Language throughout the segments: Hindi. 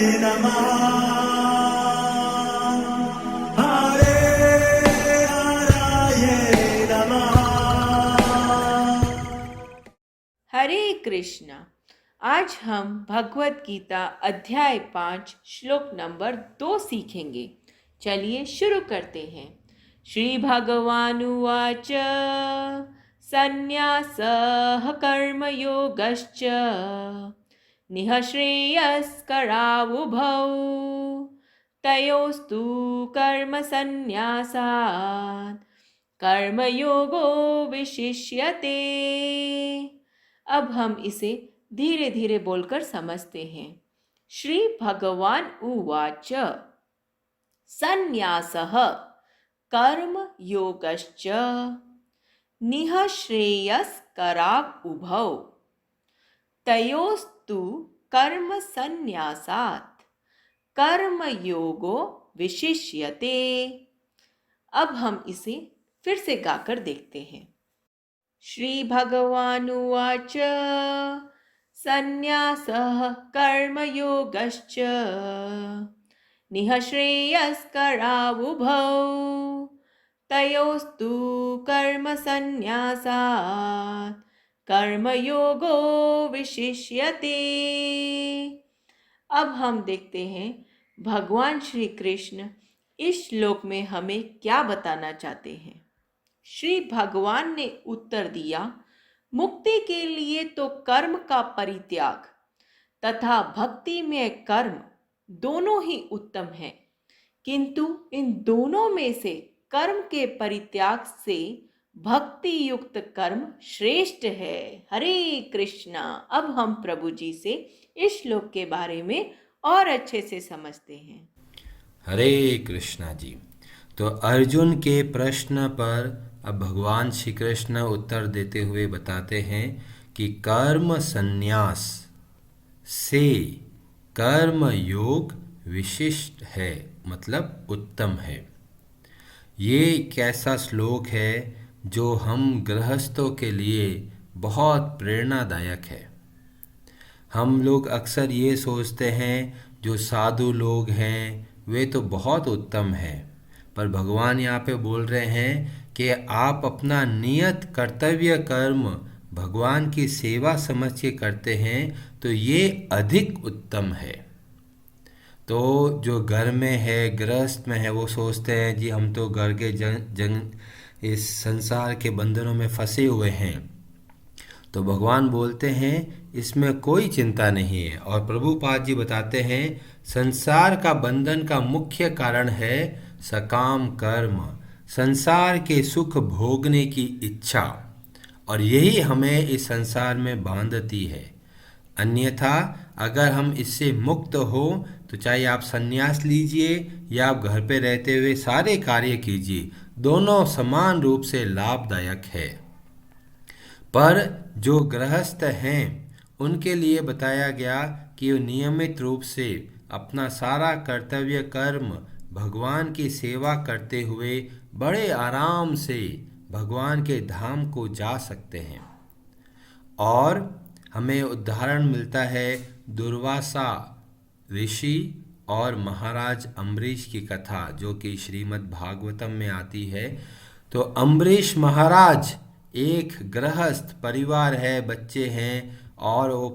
नमः। हरे हराय नमः। हरे कृष्णा। आज हम भगवत गीता अध्याय 5 श्लोक नंबर 2 सीखेंगे। चलिए शुरू करते हैं। श्री भगवानुवाच संन्यासः कर्मयोगश्च निःश्रेयस्करावुभौ तयोस्तु कर्मसन्न्यासात् कर्मयोगो विशिष्यते। अब हम इसे धीरे धीरे बोलकर समझते हैं। श्री भगवान उवाच संन्यासः कर्म योगश्च निःश्रेयस्कराव उभौ तयोस्तु कर्म संन्यासात् कर्म योगो विशिष्यते। अब हम इसे फिर से गाकर देखते हैं। श्री भगवानुवाच संन्यासः कर्मयोगश्च निःश्रेयस्करावुभौ तयोस्तु कर्मसन्न्यासात् कर्मयोगो विशिष्यते। अब हम देखते हैं भगवान श्री कृष्ण इस श्लोक में हमें क्या बताना चाहते हैं। श्री भगवान ने उत्तर दिया, मुक्ति के लिए तो कर्म का परित्याग तथा भक्ति में कर्म दोनों ही उत्तम है, किंतु इन दोनों में से कर्म के परित्याग से भक्ति युक्त कर्म श्रेष्ठ है। हरे कृष्णा। अब हम प्रभु जी से इस श्लोक के बारे में और अच्छे से समझते हैं। हरे कृष्णा जी। तो अर्जुन के प्रश्न पर अब भगवान श्री कृष्ण उत्तर देते हुए बताते हैं कि कर्म संन्यास से कर्म योग विशिष्ट है, मतलब उत्तम है। ये कैसा श्लोक है जो हम गृहस्थों के लिए बहुत प्रेरणादायक है। हम लोग अक्सर ये सोचते हैं जो साधु लोग हैं वे तो बहुत उत्तम हैं, पर भगवान यहाँ पे बोल रहे हैं कि आप अपना नियत कर्तव्य कर्म भगवान की सेवा समझ के करते हैं तो ये अधिक उत्तम है। तो जो घर में है, गृहस्थ में है, वो सोचते हैं जी हम तो घर के इस संसार के बंधनों में फंसे हुए हैं। तो भगवान बोलते हैं इसमें कोई चिंता नहीं है। और प्रभुपाद जी बताते हैं संसार का बंधन का मुख्य कारण है सकाम कर्म, संसार के सुख भोगने की इच्छा, और यही हमें इस संसार में बांधती है। अन्यथा अगर हम इससे मुक्त हो तो चाहे आप संन्यास लीजिए या आप घर पे रहते हुए सारे कार्य कीजिए, दोनों समान रूप से लाभदायक है। पर जो गृहस्थ हैं उनके लिए बताया गया कि वो नियमित रूप से अपना सारा कर्तव्य कर्म भगवान की सेवा करते हुए बड़े आराम से भगवान के धाम को जा सकते हैं। और हमें उदाहरण मिलता है दुर्वासा ऋषि और महाराज अम्बरीश की कथा, जो कि श्रीमद् भागवतम में आती है। तो अम्बरीश महाराज एक गृहस्थ परिवार है, बच्चे हैं, और वो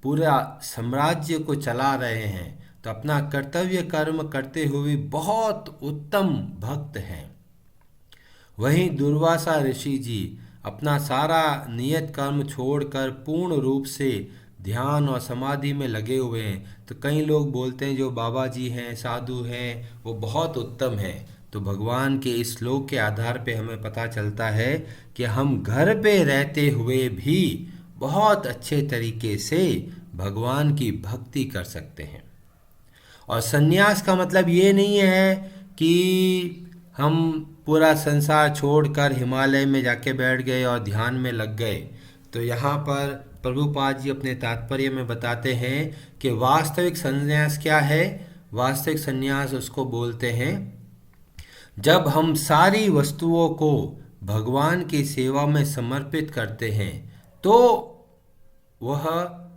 पूरा साम्राज्य को चला रहे हैं। तो अपना कर्तव्य कर्म करते हुए बहुत उत्तम भक्त हैं। वहीं दुर्वासा ऋषि जी अपना सारा नियत कर्म छोड़कर पूर्ण रूप से ध्यान और समाधि में लगे हुए हैं। तो कई लोग बोलते हैं जो बाबा जी हैं, साधु हैं, वो बहुत उत्तम हैं। तो भगवान के इस श्लोक के आधार पे हमें पता चलता है कि हम घर पे रहते हुए भी बहुत अच्छे तरीके से भगवान की भक्ति कर सकते हैं। और संन्यास का मतलब ये नहीं है कि हम पूरा संसार छोड़कर हिमालय में जाके बैठ गए और ध्यान में लग गए। तो यहाँ पर प्रभुपाद जी अपने तात्पर्य में बताते हैं कि वास्तविक संन्यास क्या है। वास्तविक संन्यास उसको बोलते हैं जब हम सारी वस्तुओं को भगवान की सेवा में समर्पित करते हैं, तो वह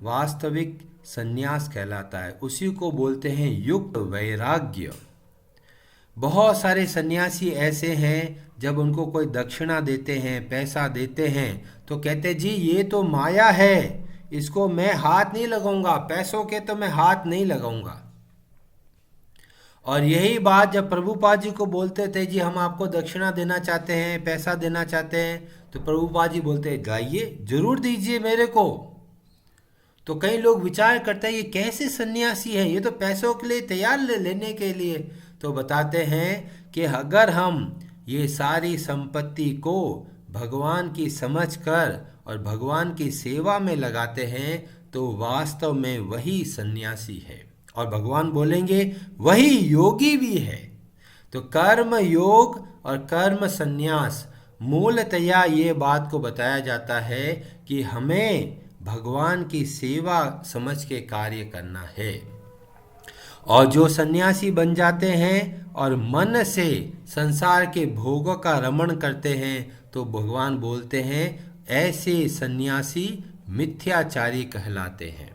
वास्तविक सन्यास कहलाता है। उसी को बोलते हैं युक्त वैराग्य। बहुत सारे सन्यासी ऐसे हैं, जब उनको कोई दक्षिणा देते हैं, पैसा देते हैं, तो कहते जी ये तो माया है, इसको मैं हाथ नहीं लगाऊंगा, पैसों के तो मैं हाथ नहीं लगाऊंगा। और यही बात जब प्रभुपाद जी को बोलते थे, जी हम आपको दक्षिणा देना चाहते हैं, पैसा देना चाहते हैं, तो प्रभुपाद जी बोलते हैं लाइए, जरूर दीजिए मेरे को। तो कई लोग विचार करते हैं ये कैसे सन्यासी है, ये तो पैसों के लिए तैयार लेने के लिए। तो बताते हैं कि अगर हम ये सारी संपत्ति को भगवान की समझकर और भगवान की सेवा में लगाते हैं तो वास्तव में वही सन्यासी है, और भगवान बोलेंगे वही योगी भी है। तो कर्म योग और कर्म संन्यास मूलतया ये बात को बताया जाता है कि हमें भगवान की सेवा समझ के कार्य करना है। और जो सन्यासी बन जाते हैं और मन से संसार के भोगों का रमण करते हैं, तो भगवान बोलते हैं ऐसे सन्यासी मिथ्याचारी कहलाते हैं।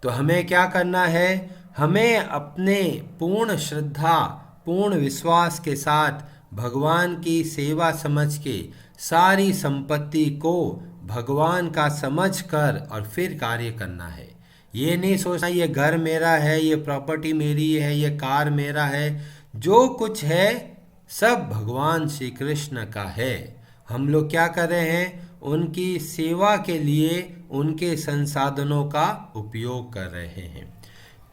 तो हमें क्या करना है, हमें अपने पूर्ण श्रद्धा, पूर्ण विश्वास के साथ भगवान की सेवा समझ के सारी संपत्ति को भगवान का समझकर और फिर कार्य करना है। ये नहीं सोचना ये घर मेरा है, ये प्रॉपर्टी मेरी है, ये कार मेरा है। जो कुछ है सब भगवान श्री कृष्ण का है। हम लोग क्या कर रहे हैं, उनकी सेवा के लिए उनके संसाधनों का उपयोग कर रहे हैं।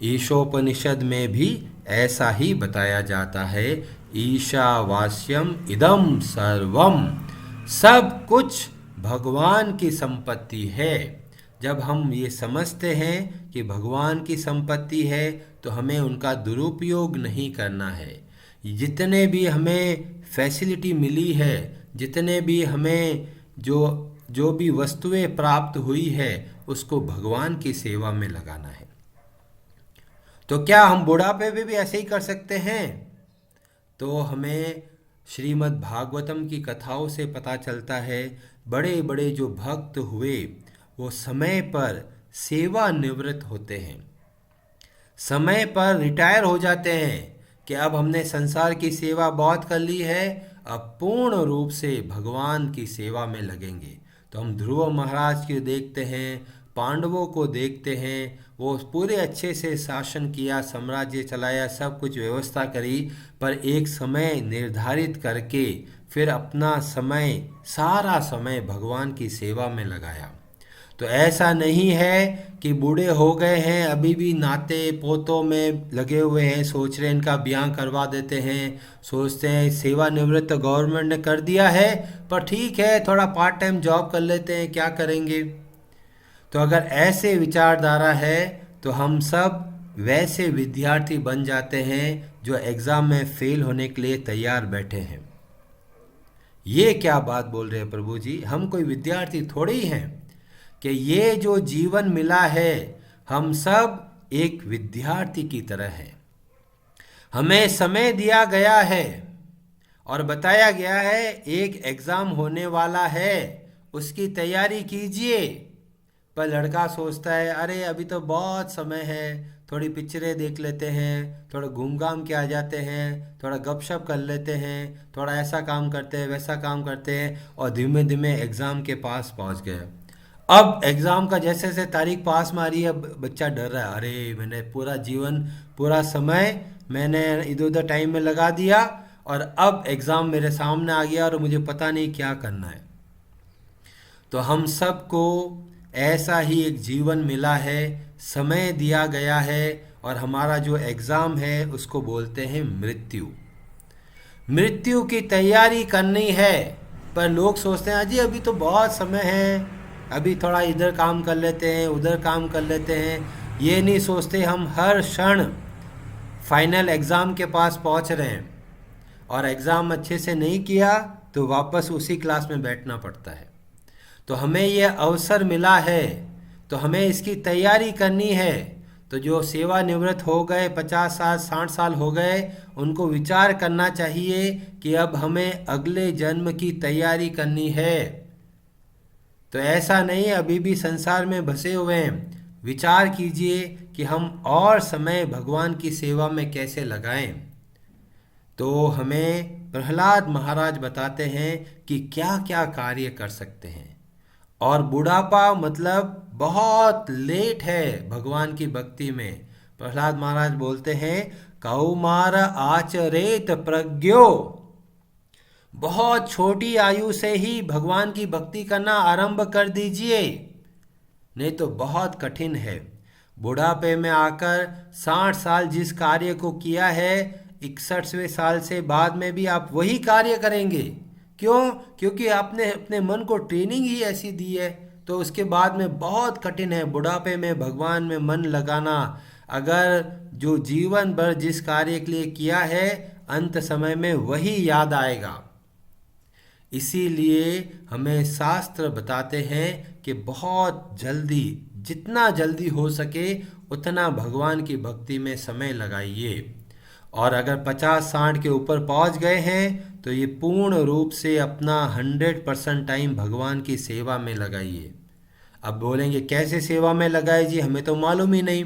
ईशोपनिषद में भी ऐसा ही बताया जाता है, ईशावास्यम इदम सर्वम, सब कुछ भगवान की संपत्ति है। जब हम ये समझते हैं कि भगवान की संपत्ति है तो हमें उनका दुरुपयोग नहीं करना है। जितने भी हमें फैसिलिटी मिली है, जितने भी हमें जो भी वस्तुएं प्राप्त हुई है, उसको भगवान की सेवा में लगाना है। तो क्या हम बुढ़ापे में भी ऐसे ही कर सकते हैं? तो हमें श्रीमद् भागवतम की कथाओं से पता चलता है, बड़े बड़े जो भक्त हुए वो समय पर सेवा निवृत्त होते हैं, समय पर रिटायर हो जाते हैं कि अब हमने संसार की सेवा बहुत कर ली है, अब पूर्ण रूप से भगवान की सेवा में लगेंगे। तो हम ध्रुव महाराज को देखते हैं, पांडवों को देखते हैं, वो पूरे अच्छे से शासन किया, साम्राज्य चलाया, सब कुछ व्यवस्था करी, पर एक समय निर्धारित करके फिर अपना समय, सारा समय भगवान की सेवा में लगाया। तो ऐसा नहीं है कि बूढ़े हो गए हैं, अभी भी नाते पोतों में लगे हुए हैं, सोच रहे हैं इनका ब्याह करवा देते हैं, सोचते हैं सेवानिवृत्त गवर्नमेंट ने कर दिया है, पर ठीक है थोड़ा पार्ट टाइम जॉब कर लेते हैं, क्या करेंगे। तो अगर ऐसे विचारधारा है तो हम सब वैसे विद्यार्थी बन जाते हैं जो एग्ज़ाम में फेल होने के लिए तैयार बैठे हैं। ये क्या बात बोल रहे हैं प्रभु जी, हम कोई विद्यार्थी थोड़े ही हैं कि ये जो जीवन मिला है हम सब एक विद्यार्थी की तरह है। हमें समय दिया गया है और बताया गया है एक एग्ज़ाम होने वाला है, उसकी तैयारी कीजिए। पर लड़का सोचता है अरे अभी तो बहुत समय है, थोड़ी पिक्चरें देख लेते हैं, थोड़ा घूम घाम के आ जाते हैं, थोड़ा गपशप कर लेते हैं, थोड़ा ऐसा काम करते हैं वैसा काम करते हैं, और धीमे धीमे एग्ज़ाम के पास पहुंच गए। अब एग्ज़ाम का जैसे जैसे तारीख पास मारी है, बच्चा डर रहा है, अरे मैंने पूरा जीवन, पूरा समय मैंने इधर उधर टाइम में लगा दिया और अब एग्ज़ाम मेरे सामने आ गया और मुझे पता नहीं क्या करना है। तो हम सबको ऐसा ही एक जीवन मिला है, समय दिया गया है, और हमारा जो एग्ज़ाम है उसको बोलते हैं मृत्यु। मृत्यु की तैयारी करनी है, पर लोग सोचते हैं अजी अभी तो बहुत समय है, अभी थोड़ा इधर काम कर लेते हैं उधर काम कर लेते हैं। ये नहीं सोचते हम हर क्षण फाइनल एग्ज़ाम के पास पहुंच रहे हैं, और एग्ज़ाम अच्छे से नहीं किया तो वापस उसी क्लास में बैठना पड़ता है। तो हमें यह अवसर मिला है तो हमें इसकी तैयारी करनी है। तो जो सेवानिवृत्त हो गए, 50 साल 60 साल हो गए, उनको विचार करना चाहिए कि अब हमें अगले जन्म की तैयारी करनी है। तो ऐसा नहीं अभी भी संसार में बसे हुए हैं, विचार कीजिए कि हम और समय भगवान की सेवा में कैसे लगाएं। तो हमें प्रहलाद महाराज बताते हैं कि क्या क्या कार्य कर सकते हैं। और बुढ़ापा मतलब बहुत लेट है भगवान की भक्ति में। प्रहलाद महाराज बोलते हैं, कौमार आचरेत प्रज्ञो, बहुत छोटी आयु से ही भगवान की भक्ति करना आरंभ कर दीजिए, नहीं तो बहुत कठिन है। बुढ़ापे में आकर 60 साल जिस कार्य को किया है, 61वें साल से बाद में भी आप वही कार्य करेंगे। क्यों? क्योंकि आपने अपने मन को ट्रेनिंग ही ऐसी दी है। तो उसके बाद में बहुत कठिन है बुढ़ापे में भगवान में मन लगाना। अगर जो जीवन भर जिस कार्य के लिए किया है, अंत समय में वही याद आएगा। इसीलिए हमें शास्त्र बताते हैं कि बहुत जल्दी, जितना जल्दी हो सके उतना भगवान की भक्ति में समय लगाइए। और अगर 50-60 के ऊपर पहुंच गए हैं तो ये पूर्ण रूप से अपना 100% टाइम भगवान की सेवा में लगाइए। अब बोलेंगे कैसे सेवा में लगाए जी, हमें तो मालूम ही नहीं।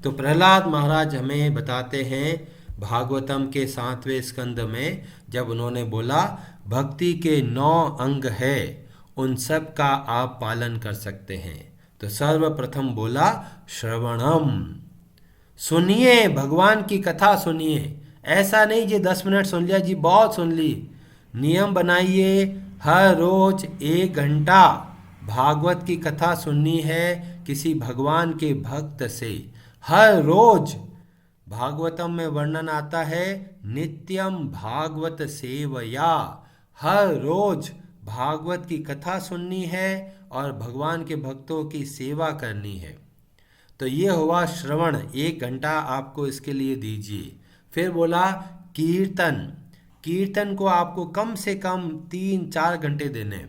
तो प्रहलाद महाराज हमें बताते हैं भागवतम के 7वें स्कंद में, जब उन्होंने बोला भक्ति के 9 अंग है, उन सब का आप पालन कर सकते हैं। तो सर्वप्रथम बोला श्रवणम, सुनिए, भगवान की कथा सुनिए। ऐसा नहीं जी 10 मिनट सुन लिया जी, बहुत सुन ली। नियम बनाइए, हर रोज 1 घंटा भागवत की कथा सुननी है किसी भगवान के भक्त से। हर रोज भागवतम में वर्णन आता है नित्यम भागवत सेवया, हर रोज भागवत की कथा सुननी है और भगवान के भक्तों की सेवा करनी है। तो ये हुआ श्रवण, 1 घंटा आपको इसके लिए दीजिए। फिर बोला कीर्तन, कीर्तन को आपको कम से कम 3-4 घंटे देने,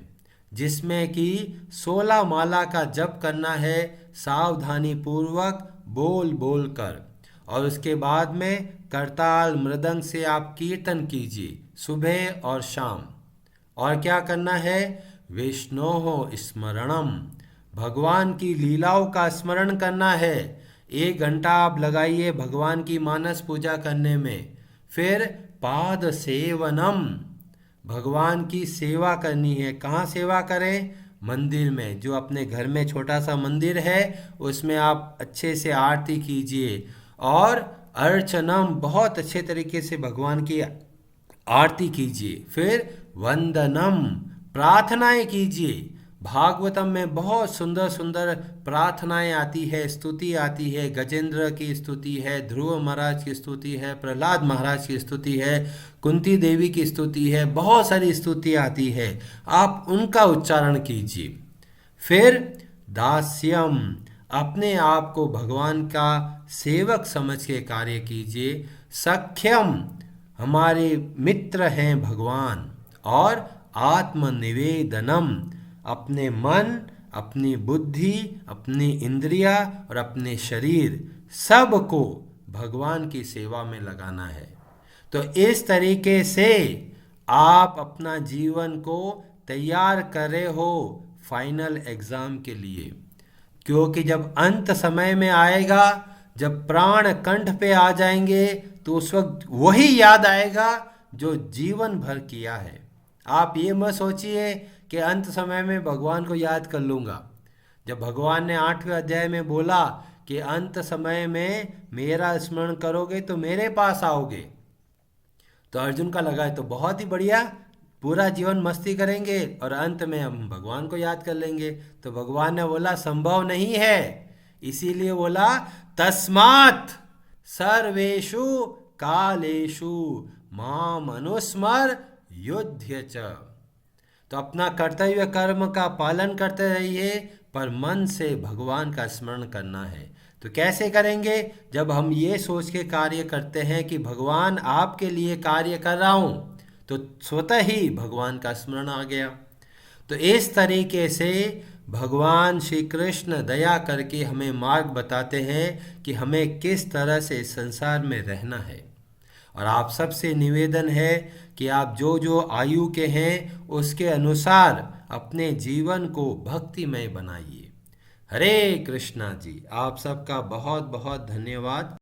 जिसमें कि 16 माला का जप करना है सावधानी पूर्वक बोल बोल कर। और उसके बाद में करताल मृदंग से आप कीर्तन कीजिए सुबह और शाम। और क्या करना है? विष्णोः स्मरणम, भगवान की लीलाओं का स्मरण करना है। 1 घंटा आप लगाइए भगवान की मानस पूजा करने में। फिर पाद सेवनम, भगवान की सेवा करनी है। कहाँ सेवा करें? मंदिर में। जो अपने घर में छोटा सा मंदिर है उसमें आप अच्छे से आरती कीजिए। और अर्चनम, बहुत अच्छे तरीके से भगवान की आरती कीजिए। फिर वंदनम, प्रार्थनाएं कीजिए। भागवतम में बहुत सुंदर सुंदर प्रार्थनाएं आती है, स्तुति आती है। गजेंद्र की स्तुति है, ध्रुव महाराज की स्तुति है, प्रहलाद महाराज की स्तुति है, कुंती देवी की स्तुति है, बहुत सारी स्तुति आती है। आप उनका उच्चारण कीजिए। फिर दास्यम, अपने आप को भगवान का सेवक समझ के कार्य कीजिए। सख्यम, हमारे मित्र हैं भगवान। और आत्मनिवेदनम, अपने मन, अपनी बुद्धि, अपनी इंद्रिया और अपने शरीर सबको भगवान की सेवा में लगाना है। तो इस तरीके से आप अपना जीवन को तैयार कर रहे हो फाइनल एग्जाम के लिए। क्योंकि जब अंत समय में आएगा, जब प्राण कंठ पे आ जाएंगे, तो उस वक्त वही याद आएगा जो जीवन भर किया है। आप ये मत सोचिए कि अंत समय में भगवान को याद कर लूँगा। जब भगवान ने 8वें अध्याय में बोला कि अंत समय में मेरा स्मरण करोगे तो मेरे पास आओगे, तो अर्जुन का लगा तो बहुत ही बढ़िया, पूरा जीवन मस्ती करेंगे और अंत में हम भगवान को याद कर लेंगे। तो भगवान ने बोला संभव नहीं है। इसीलिए बोला तस्मात् सर्वेषु कालेषु माम अनुस्मर युध्य च। तो अपना कर्तव्य कर्म का पालन करते रहिए, पर मन से भगवान का स्मरण करना है। तो कैसे करेंगे? जब हम ये सोच के कार्य करते हैं कि भगवान आपके लिए कार्य कर रहा हूँ, तो स्वतः ही भगवान का स्मरण आ गया। तो इस तरीके से भगवान श्री कृष्ण दया करके हमें मार्ग बताते हैं कि हमें किस तरह से संसार में रहना है। और आप सबसे निवेदन है कि आप जो जो आयु के हैं उसके अनुसार अपने जीवन को भक्तिमय बनाइए। हरे कृष्णा जी। आप सबका बहुत बहुत धन्यवाद।